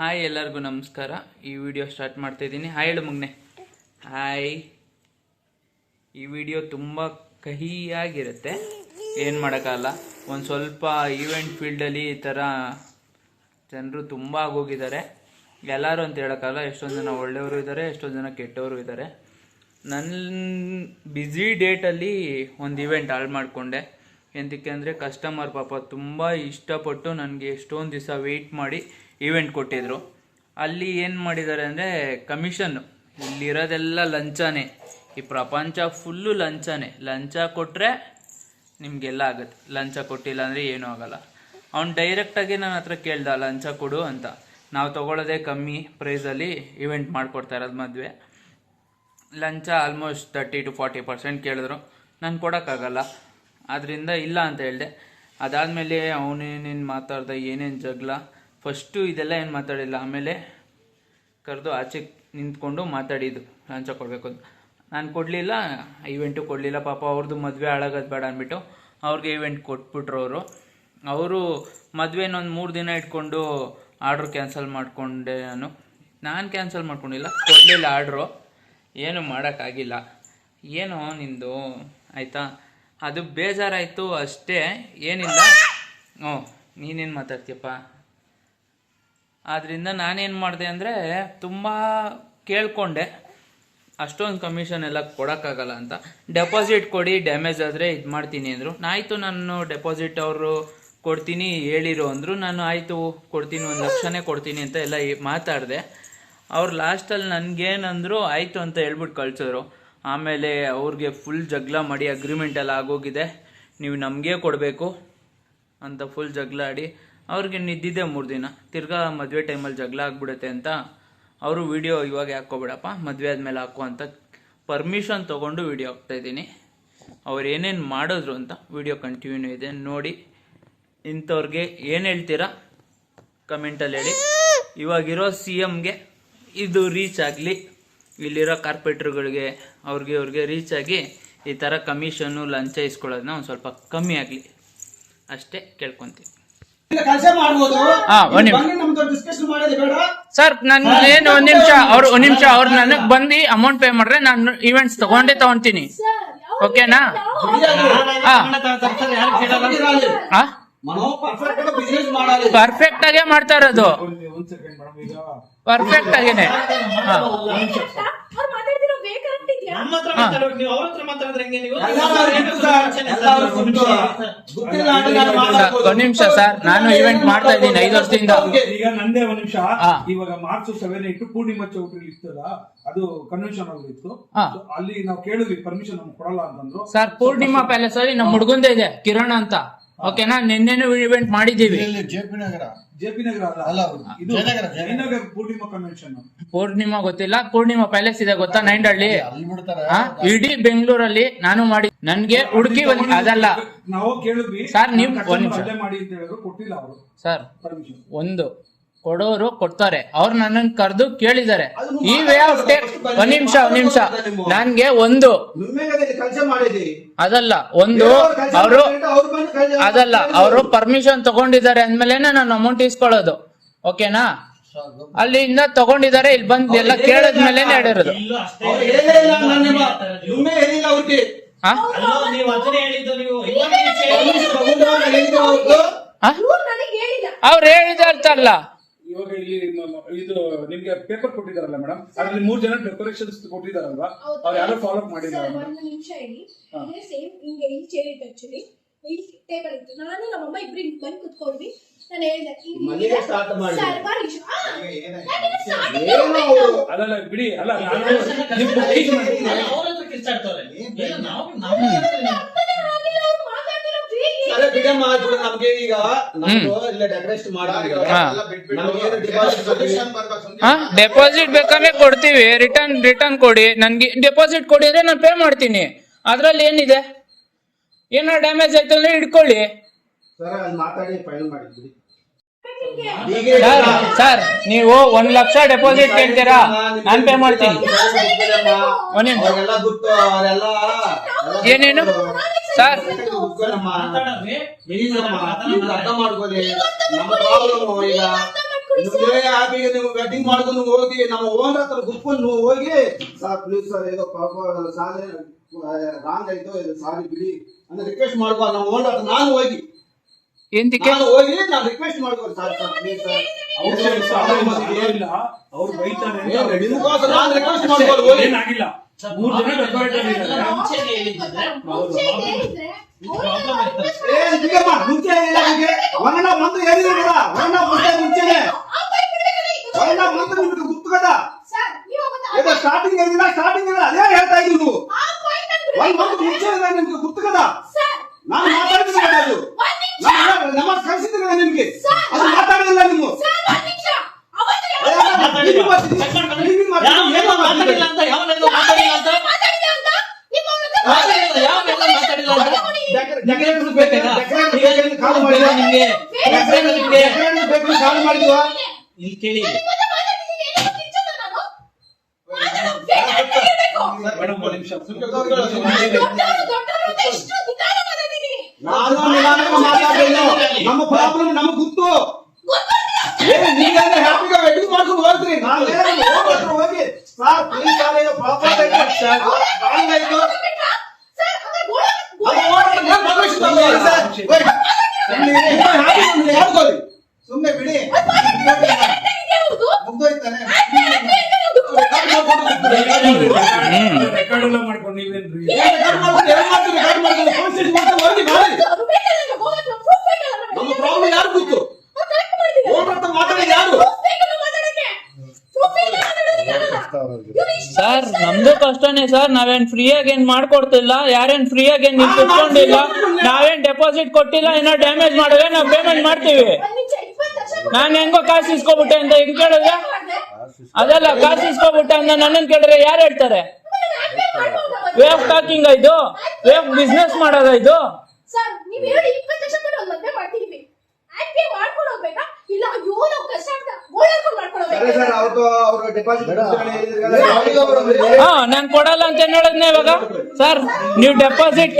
Hi ಎಲ್ಲರಿಗೂ ನಮಸ್ಕಾರ. ಈ ವಿಡಿಯೋ ಸ್ಟಾರ್ಟ್ ಮಾಡ್ತಾ ಇದ್ದೀನಿ. ಹಾಯ್ ಹೇಳು ಮುಗ್ನೆ. ಹಾಯ್. ಈ ವಿಡಿಯೋ ತುಂಬ ಕಹಿಯಾಗಿರುತ್ತೆ, ಏನು ಮಾಡೋಕ್ಕಾಗಲ್ಲ. ಒಂದು ಸ್ವಲ್ಪ ಈವೆಂಟ್ ಫೀಲ್ಡಲ್ಲಿ ಈ ಥರ ಜನರು ತುಂಬ ಆಗೋಗಿದ್ದಾರೆ. ಎಲ್ಲರೂ ಅಂತ ಹೇಳೋಕ್ಕಾಗಲ್ಲ. ಎಷ್ಟೊಂದು ಜನ ಒಳ್ಳೆಯವರು ಇದ್ದಾರೆ, ಎಷ್ಟೊಂದು ಜನ ಕೆಟ್ಟವರು ಇದ್ದಾರೆ. ನನ್ನ ಬ್ಯುಸಿ ಡೇಟಲ್ಲಿ ಒಂದು ಇವೆಂಟ್ ಹಾಳು ಮಾಡಿಕೊಂಡೆ. ಎಂತಕ್ಕೆ ಅಂದರೆ ಕಸ್ಟಮರ್ ಪಾಪ ತುಂಬ ಇಷ್ಟಪಟ್ಟು ನನಗೆ ಎಷ್ಟೊಂದು ದಿವಸ ವೆಯ್ಟ್ ಮಾಡಿ ಈವೆಂಟ್ ಕೊಟ್ಟಿದ್ರು. ಅಲ್ಲಿ ಏನು ಮಾಡಿದ್ದಾರೆ ಅಂದರೆ ಕಮಿಷನ್ನು, ಇಲ್ಲಿರೋದೆಲ್ಲ ಲಂಚನೇ. ಈ ಪ್ರಪಂಚ ಫುಲ್ಲು ಲಂಚನೇ. ಲಂಚ ಕೊಟ್ಟರೆ ನಿಮಗೆಲ್ಲ ಆಗುತ್ತೆ, ಲಂಚ ಕೊಟ್ಟಿಲ್ಲ ಅಂದರೆ ಏನೂ ಆಗೋಲ್ಲ. ಅವ್ನು ಡೈರೆಕ್ಟಾಗಿ ನನ್ನ ಹತ್ರ ಕೇಳ್ದ ಲಂಚ ಕೊಡು ಅಂತ. ನಾವು ತೊಗೊಳ್ಳೋದೇ ಕಮ್ಮಿ ಪ್ರೈಸಲ್ಲಿ ಇವೆಂಟ್ ಮಾಡಿಕೊಡ್ತಾ ಇರೋದು ಮದುವೆ. ಲಂಚ ಆಲ್ಮೋಸ್ಟ್ 30 to 40% ಕೇಳಿದ್ರು. ನಾನು ಕೊಡೋಕ್ಕಾಗಲ್ಲ, ಆದ್ದರಿಂದ ಇಲ್ಲ ಅಂತ ಹೇಳಿದೆ. ಅದಾದಮೇಲೆ ಅವನೇನೇನು ಮಾತಾಡ್ದ, ಏನೇನು ಜಗಳ. ಫಸ್ಟು ಇದೆಲ್ಲ ಏನು ಮಾತಾಡಿಲ್ಲ, ಆಮೇಲೆ ಕರೆದು ಆಚೆ ನಿಂತ್ಕೊಂಡು ಮಾತಾಡಿದ್ದು ಲಂಚ ಕೊಡಬೇಕು ಅಂತ. ನಾನು ಕೊಡಲಿಲ್ಲ, ಇವೆಂಟು ಕೊಡಲಿಲ್ಲ. ಪಾಪ ಅವ್ರದ್ದು ಮದುವೆ ಹಾಳಾಗೋದು ಬೇಡ ಅಂದ್ಬಿಟ್ಟು ಅವ್ರಿಗೆ ಇವೆಂಟ್ ಕೊಟ್ಬಿಟ್ರು. ಅವರು ಮದುವೆನೊಂದು 3 ದಿನ ಇಟ್ಕೊಂಡು ಆರ್ಡ್ರ್ ಕ್ಯಾನ್ಸಲ್ ಮಾಡಿಕೊಂಡೆ. ನಾನು ಕ್ಯಾನ್ಸಲ್ ಮಾಡ್ಕೊಂಡಿಲ್ಲ, ಕೊಡಲಿಲ್ಲ ಆರ್ಡ್ರು. ಏನು ಮಾಡೋಕ್ಕಾಗಿಲ್ಲ. ಏನೋ ನಿಂದು ಆಯಿತಾ, ಅದು ಬೇಜಾರಾಯಿತು ಅಷ್ಟೇ, ಏನಿಲ್ಲ. ನೀನೇನು ಮಾತಾಡ್ತೀಯಪ್ಪ. ಆದ್ದರಿಂದ ನಾನೇನು ಮಾಡಿದೆ ಅಂದರೆ ತುಂಬ ಕೇಳಿಕೊಂಡೆ, ಅಷ್ಟೊಂದು ಕಮಿಷನ್ ಎಲ್ಲ ಕೊಡೋಕ್ಕಾಗಲ್ಲ ಅಂತ. ಡೆಪಾಸಿಟ್ ಕೊಡಿ, ಡ್ಯಾಮೇಜ್ ಆದರೆ ಇದು ಮಾಡ್ತೀನಿ ಅಂದರು. ಆಯಿತು, ನಾನು ಡೆಪಾಸಿಟ್ ಅವರು ಕೊಡ್ತೀನಿ ಹೇಳಿರು ಅಂದರು. ನಾನು ಆಯಿತು ಕೊಡ್ತೀನಿ, 1 ಲಕ್ಷನೇ ಕೊಡ್ತೀನಿ ಅಂತ ಎಲ್ಲ ಮಾತಾಡಿದೆ. ಅವ್ರು ಲಾಸ್ಟಲ್ಲಿ ನನಗೇನಂದ್ರು ಆಯಿತು ಅಂತ ಹೇಳ್ಬಿಟ್ಟು ಕಳಿಸಿದ್ರು. ಆಮೇಲೆ ಅವ್ರಿಗೆ ಫುಲ್ ಜಗಳ ಮಾಡಿ ಅಗ್ರಿಮೆಂಟ್ ಎಲ್ಲ ಆಗೋಗಿದೆ, ನೀವು ನಮಗೇ ಕೊಡಬೇಕು ಅಂತ ಫುಲ್ ಜಗಳ ಆಡಿ ಅವ್ರಿಗೆ ನಿದ್ದಿದ್ದೆ 3 ದಿನ. ತಿರ್ಗಾ ಮದುವೆ ಟೈಮಲ್ಲಿ ಜಗಳ ಆಗ್ಬಿಡುತ್ತೆ ಅಂತ ಅವರು ವಿಡಿಯೋ ಇವಾಗ ಹಾಕ್ಕೊಬಿಡಪ್ಪ, ಮದುವೆ ಆದಮೇಲೆ ಹಾಕೋ ಅಂತ ಪರ್ಮಿಷನ್ ತೊಗೊಂಡು ವಿಡಿಯೋ ಹಾಕ್ತಾಯಿದ್ದೀನಿ. ಅವ್ರು ಏನೇನು ಮಾಡಿದ್ರು ಅಂತ ವಿಡಿಯೋ ಕಂಟಿನ್ಯೂ ಇದೆ ನೋಡಿ. ಇಂಥವ್ರಿಗೆ ಏನು ಹೇಳ್ತೀರಾ ಕಮೆಂಟಲ್ಲಿ ಹೇಳಿ. ಇವಾಗಿರೋ CMಗೆ ಇದು ರೀಚ್ ಆಗಲಿ, ಇಲ್ಲಿರೋ ಕಾರ್ಪೊರೇಟ್ರುಗಳಿಗೆ ಅವ್ರಿಗೆ ರೀಚ್ ಆಗಿ ಈ ಥರ ಕಮಿಷನ್ನು ಲಂಚ ಇಸ್ಕೊಳ್ಳೋದನ್ನ ಒಂದು ಸ್ವಲ್ಪ ಕಮ್ಮಿ ಆಗಲಿ ಅಷ್ಟೇ ಕೇಳ್ಕೊತೀನಿ. ಸರ್ ನಾನು ಒಂದು ನಿಮಿಷ ಅವ್ರು ನನಗೆ ಬಂದು ಅಮೌಂಟ್ ಪೇ ಮಾಡ್ರೆ ನಾನು ಈವೆಂಟ್ಸ್ ತಗೊಂತೀನಿ, ಓಕೆನಾ? ಪರ್ಫೆಕ್ಟ್ ಆಗೇ ಮಾಡ್ತಾ ಇರೋದು, ಪರ್ಫೆಕ್ಟ್ ಆಗೇನೆ. ಒಂದ್ ನಿಮಿಷ ಸರ್, ನಾನು ಇವೆಂಟ್ ಮಾಡ್ತಾ ಇದ್ದೀನಿ 5 ವರ್ಷದಿಂದ. ಈಗ ನಂದೇ ಒಂದ್ ನಿಮಿಷ. ಇವಾಗ ಮಾರ್ಚ್ 7 ಪೂರ್ಣಿಮಾ ಚೌಟ್ರಿ ಇರ್ತದ, ಅದು ಕನ್ವೆನ್ಷನ್ ಹಾಲ್ ಇತ್ತು. ಅಲ್ಲಿ ನಾವು ಕೇಳಿದ್ವಿ ಪರ್ಮಿಷನ್ ನಮ್ಗೆ ಕೊಡಲ್ಲ ಅಂತಂದ್ರು. ಸರ್ ಪೂರ್ಣಿಮಾ ಪ್ಯಾಲೇಸ್ ಅಲ್ಲಿ ನಮ್ಮ ಹುಡುಗಂದೇ ಇದೆ, ಕಿರಣ್ ಅಂತ, ಓಕೆನಾ? ನಿನ್ನೆನೂ ಇವೆಂಟ್ ಮಾಡಿದೀವಿ. ಜೆಪಿ ನಗರ ಅಲ್ಲ, ಇದು ಜಯನಗರ ಪೂರ್ಣಿಮಾ ಕನ್ವೆನ್ಷನ್. ಪೂರ್ಣಿಮಾ ಗೊತ್ತಿಲ್ಲ, ಪೂರ್ಣಿಮಾ ಪ್ಯಾಲೇಸ್ ಇದೆ ಗೊತ್ತಾ, ನೈಂಡಹಳ್ಳಿ. ಇಡೀ ಬೆಂಗಳೂರಲ್ಲಿ ನಾನು ಮಾಡಿ ನನ್ಗೆ ಹುಡುಕಿ ಅದಲ್ಲ. ನಾವು ಕೇಳಿದ್ವಿ ಸರ್, ನೀವು ಮಾಡಿ ಅಂತ ಹೇಳಿದ್ರು, ಕೊಟ್ಟಿಲ್ಲ ಅವರು. ಸರ್ ಒಂದು ಕೊಡೋರು ಕೊಡ್ತಾರೆ, ಅವ್ರು ನನ್ನನ್ನು ಕರೆದು ಕೇಳಿದ್ದಾರೆ. ಈ ವೇ ಆಫ್ ಟೇಕ್. ಒಂದ್ ನಿಮಿಷ ನನ್ಗೆ ಒಂದು ಅದಲ್ಲ, ಒಂದು ಅವರು ಪರ್ಮಿಷನ್ ತಗೊಂಡಿದ್ದಾರೆ ಅಂದ್ಮೇಲೆ ನಾನು ಅಮೌಂಟ್ ಇಸ್ಕೊಳ್ಳೋದು, ಓಕೆನಾ? ಅಲ್ಲಿಂದ ತಗೊಂಡಿದ್ದಾರೆ, ಇಲ್ಲಿ ಬಂದು ಎಲ್ಲ ಕೇಳದ್ಮೇಲೆ ಹೇಳಿರೋದು. ಅವ್ರು ಹೇಳಿದಾರ್ತಲ್ಲ. ಇವಾಗ ಇಲ್ಲಿ ಇದು ನಿಮ್ಗೆ ಪೇಪರ್ ಕೊಟ್ಟಿದಾರಲ್ಲ ಮೇಡಮ್, ಅದ್ರಲ್ಲಿ 3 ಜನ ಡೆಕೋರೇಷನ್ಸ್ ಕೊಟ್ಟಿದಾರಲ್ವಾ, ಅವ್ರು ಯಾರು ಫಾಲೋ ಅಪ್ ಮಾಡಿಲ್ಲ. ನಾನು ನಮ್ಮಮ್ಮ ಇಬ್ರು ಬಂದು ಕುತ್ಕೊಂಡ್ವಿ. ನಾನು ಹೇಳ್ದೆ ಅದಲ್ಲ ಬಿಡಿ, ಅಲ್ಲ ಡೆಪಾಸಿಟ್ ಬೇಕಾದ್ರೆ ಕೊಡ್ತೀವಿ, ರಿಟರ್ನ್ ಕೊಡಿ. ನನ್ಗೆ ಡೆಪಾಸಿಟ್ ಕೊಡಿ ಅಂದ್ರೆ ನಾನು ಪೇ ಮಾಡ್ತೀನಿ. ಅದ್ರಲ್ಲಿ ಏನಿದೆ? ಏನೋ ಡ್ಯಾಮೇಜ್ ಆಯ್ತು ಅಂದ್ರೆ ಇಟ್ಕೊಳ್ಳಿ. ಸರ್ ನೀವು 1 ಲಕ್ಷ ಡೆಪಾಸಿಟ್ ಕೇಳ್ತೀರಾ, ನಾನು ಪೇ ಮಾಡ್ತೀನಿ. ಏನೇನು ಸರ್? ಕೊಡಿ ಸರ್. ಆಪಿಗೆ ನೀವು ವೆಡ್ಡಿಂಗ್ ಮಾಡ್ಕೊಂಡು ಹೋಗಿ ನಮ್ಮ ಓನರ್ ಹತ್ರ ಕುತ್ಕೊಂಡು ನೀವು ಹೋಗಿ ಸರ್ ಪ್ಲೀಸ್ ಸರ್ ಏನೋ ಪಾಪ ಸಾಲ ರಾಂಗ್ ಆಯ್ತು ಇದು ಸಾರಿ ಬಿಡಿ ಅಂತ ರಿಕ್ವೆಸ್ಟ್ ಮಾಡ್ಕೋ ನಮ್ಮ ಓನರ್ ಹತ್ರ ನಾನು ಹೋಗಿ ರಿಕ್ವೆಸ್ಟ್ ಮಾಡ್ಕೋ ಸರ್ ಪ್ಲೀಸ್ ಸರ್ ಅವ್ರು ಬೈತಾರೆ ನಿಮ್ಗೋಸ್ಕರ ನಾನು ರಿಕ್ವೆಸ್ಟ್ ಮಾಡ್ಕೊಂಡು ಹೋಗಿ ಏನಾಗಿಲ್ಲ 3 ಜನ ಡೆಕೋರೇಟರ್ ಇದ್ದಾರೆ. ಮುಂಚೆ ಹೇಳಿದ್ರೆ ಏನ್ ಬಿಗಮ್ಮ ಮುಂಚೆ ಇಲ್ಲ ನಿಮಗೆ ವರ್ಣ ಮಂತ್ರ ಹೇಳಿದ್ರಲ್ಲ ವರ್ಣ ಮುಂಚೆನೆ ವರ್ಣ ಮಂತ್ರ ನಿಮ್ಗೆ ಗೊತ್ತು కదా ಸರ್ ನೀವು ಅವತ್ತು ಇದು ಸ್ಟಾರ್ಟಿಂಗ್ ಇಲ್ಲ ಅದೇ ಹೇಳ್ತಾ ಇದ್ದೀವಿ ನೀವು ಆ ಪಾಯಿಂಟ್ ಅನ್ನು ಒಂದ್ ಮಂತ್ರ ಮುಂಚೆ ಇದೆ ನಿಮ್ಗೆ ಗೊತ್ತು కదా ಸರ್ ನಾನು ಮಾತಾಡ್ತೀನಿ ಅದು ಒಂದ್ ನಿಮಿಷ ನಮ್ಮ ಕಳಿಸಿದ್ರೆ ನಿಮ್ಗೆ ಸರ್, ಅದು ಮಾತಾಡಲಿಲ್ಲ ನೀವು ಸರ್ ಒಂದ್ ನಿಮಿಷ ಅವತ್ತು ಮಾತಾಡಿಲ್ಲ ಅಂತ ಯಾವನೆಲ್ಲ ಮಾತಾಡಿಲ್ಲ ಅಂತ ಮಾತಾಡಿದ ಅಂತ ನಿಮ್ಮ ಮಾತಾಡಿಲ್ಲ ಯಾವನೆಲ್ಲ ಮಾತಾಡಿಲ್ಲ ಅಂತ ಡೆಕೋರೇಟರ್ ಬೇಕಾ ಕಾಲ್ ಮಾಡಿದ್ವಾ ನಿಮ್ಗೆ ಬೇಕು ಕಾಲ್ ಮಾಡಿದ್ವಾ ಇಲ್ಲಿ ಕೇಳಿ ಮೇಡಮ್ ಒಂದು ನಿಮಿಷ ನಾನು ನಿಧಾನಕ್ಕೆ ಮಾತಾಡ್ತೀನಿ ನಮ್ಮ ಪ್ರಾಬ್ಲಮ್ ನಮಗೆ ಗೊತ್ತು ನೀವೇನು ಹ್ಯಾಪಿಗೆ ವೆಡ್ಡಿಂಗ್ ಮಾಡ್ಕೊಂಡು ಹೋಗ್ರಿ ನಾನು ಹೋಗಿ ಸರ್ ಪ್ಲೀಸ್ ಸರ್ ಇದು ಪ್ರಾಬ್ಲಮ್ ಆಯ್ತು ಸರ್ ರಾಂಗ್ ಆಯ್ತು ಸುಮ್ಮನೆ ಬಿಡಿ ಮುಗ್ದೋಯ್ತಾನೆ ರೆಕಾರ್ಡ್ ಎಲ್ಲ ಮಾಡ್ಕೊಂಡು ನೀವೇನ್ರಿ ನಮ್ಮ ಪ್ರಾಬ್ಲಮ್ ಯಾರು ಗೊತ್ತು ಮಾತಾಡಿ ಯಾರು ಸರ್ ನಮ್ದು ಕಷ್ಟನೇ ಸರ್ ನಾವೇನ್ ಫ್ರೀಯಾಗಿ ಏನ್ ಮಾಡ್ಕೊಡ್ತಿಲ್ಲ ಯಾರೇನ್ ಫ್ರೀಯಾಗಿ ಏನ್ ನಿಮ್ ಕುತ್ಕೊಂಡಿಲ್ಲ ನಾವೇನ್ ಡೆಪಾಸಿಟ್ ಕೊಟ್ಟಿಲ್ಲ ಏನೋ ಡ್ಯಾಮೇಜ್ ಮಾಡಿದ್ರೆ ನಾವ್ ಪೇಮೆಂಟ್ ಮಾಡ್ತೀವಿ ನಾನ್ ಹೆಂಗೋ ಕಾಸು ಇಸ್ಕೊಬಿಟ್ಟೆ ಅಂತ ಹೆಂಗ್ ಕೇಳಿದ್ರೆ ಅದೆಲ್ಲ ಕಾಸು ಇಸ್ಕೊಬಿಟ್ಟೆ ಅಂತ ನನ್ನನ್ ಕೇಳಿದ್ರೆ ಯಾರು ಹೇಳ್ತಾರೆ ವೇ ಆಫ್ ಟಾಕಿಂಗ್ ಇದು ವೇ ಆಫ್ ಬಿಸ್ನೆಸ್ ಮಾಡೋದ ಇದು ಸರ್ ನೀವು ಹೇಳಿ 20 ಲಕ್ಷ ಕೊಟ್ಟು ಒಂದು ಮದುವೆ ಮಾಡ್ತೀವಿ ಆಕ್ಟಿವ್ ಮಾಡ್ಕೊಂಡು ಹೋಗ್ಬೇಕಾ ಇಲ್ಲ ಅಯ್ಯೋ ನಾವು ಕಷ್ಟ ಆಗ್ತಾ ಗೋಳಾಡ್ಕೊಂಡು ಮಾಡ್ಕೊಂಡು ಸರಿ ಸರ್ ಹೋಗ್ಬೇಕಾ ಅವ್ರು ಡೆಪಾಸಿಟ್ ಹಾ ನಾನ್ ಕೊಡಲ್ಲ ಅಂತ ಏನ್ ಹೇಳಿದ್ನೆ ಇವಾಗ ಸರ್ ನೀವು ಡೆಪಾಸಿಟ್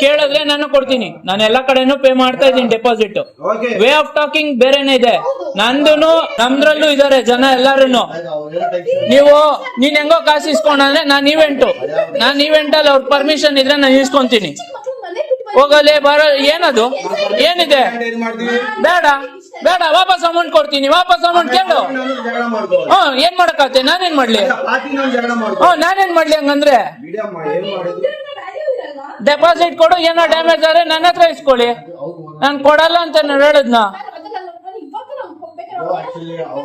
ಕೇಳಿದ್ರೆ ನಾನು ಕೊಡ್ತೀನಿ ನಾನು ಎಲ್ಲಾ ಕಡೆನೂ ಪೇ ಮಾಡ್ತಾ ಇದ್ದೀನಿ deposit okay way of talking ಬೇರೆನೇ ಇದೆ ನಂದುನು ನಮ್ದ್ರಲ್ಲೂ ಇದಾರೆ ಜನ ಎಲ್ಲಾರುನು ನೀನ್ ಹೆಂಗೋ ಕಾಸು ಇಸ್ಕೊಂಡ್ರೆ ನಾನ್ ಈವೆಂಟ್ ಅಲ್ಲಿ ಅವ್ರ ಪರ್ಮಿಷನ್ ಇದ್ರೆ ನಾನು ಇಸ್ಕೊಂತೀನಿ ಹೋಗಲೇ ಬರೋ ಏನದು ಏನಿದೆ ಏನ್ ಮಾಡ್ತೀವಿ ಬೇಡ ವಾಪಸ್ ಅಮೌಂಟ್ ಕೊಡ್ತೀನಿ ವಾಪಸ್ ಅಮೌಂಟ್ ಕೇಳು ಜಗಳ ಮಾಡ್ಕೋ ಏನ್ ಮಾಡಕ್ಕಾಗ್ತದೆ ನಾನೇನ್ ಮಾಡ್ಲಿ ಪಾರ್ಟಿ ನಾವು ಜಗಳ ಮಾಡ್ಕೋ ನಾನೇನ್ ಮಾಡ್ಲಿ ಹಂಗಂದ್ರೆ ಬಿಡಮ್ಮ ಏನ್ ಮಾಡುದು ವ್ಯಾಲ್ಯೂ ಇರಲ್ಲ ಡೆಪಾಸಿಟ್ ಕೊಡು ಏನೋ ಡ್ಯಾಮೇಜ್ ಆದ್ರೆ ನನ್ನ ಹತ್ರ ಇಸ್ಕೊಳ್ಳಿ ನಾನ್ ಕೊಡಲ್ಲ ಅಂತ ನಾನು ಹೇಳಿದ್ನ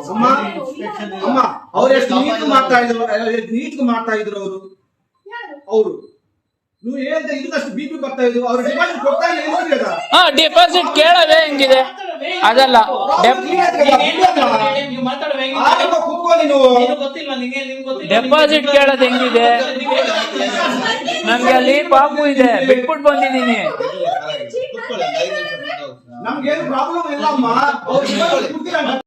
ಅಮ್ಮ ಅವ್ರು ಎಷ್ಟು ನೀಟ್ ಮಾಡ್ತಾ ಇದ್ರು ಅವರು ನೀವು ಹೇಳ್ದೆ ಇದಕ್ಕಷ್ಟು ಬಿಪಿ ಬರ್ತಾ ಇದ್ರು ಅವ್ರು ಡಿಪಾಸಿಟ್ ಕೊಡ್ತಾ ಇಲ್ಲ ಡೆಪಾಸಿಟ್ ಕೇಳೋದೇ ಹೆಂಗಿದೆ ಅದಲ್ಲ ಕೂತ್ಕೊಳ್ಳಿ ನೀವು ಡೆಪಾಸಿಟ್ ಕೇಳೋದ್ ಹೆಂಗಿದೆ ನಮ್ಗೆ ಅಲ್ಲಿ ಪಾಪು ಇದೆ ಬಿಟ್ಬಿಟ್ಟು ಬಂದಿದ್ದೀನಿ ನಮ್ಗೇನು ಪ್ರಾಬ್ಲಮ್ ಇಲ್ಲ ಅಮ್ಮ ಅವ್ರು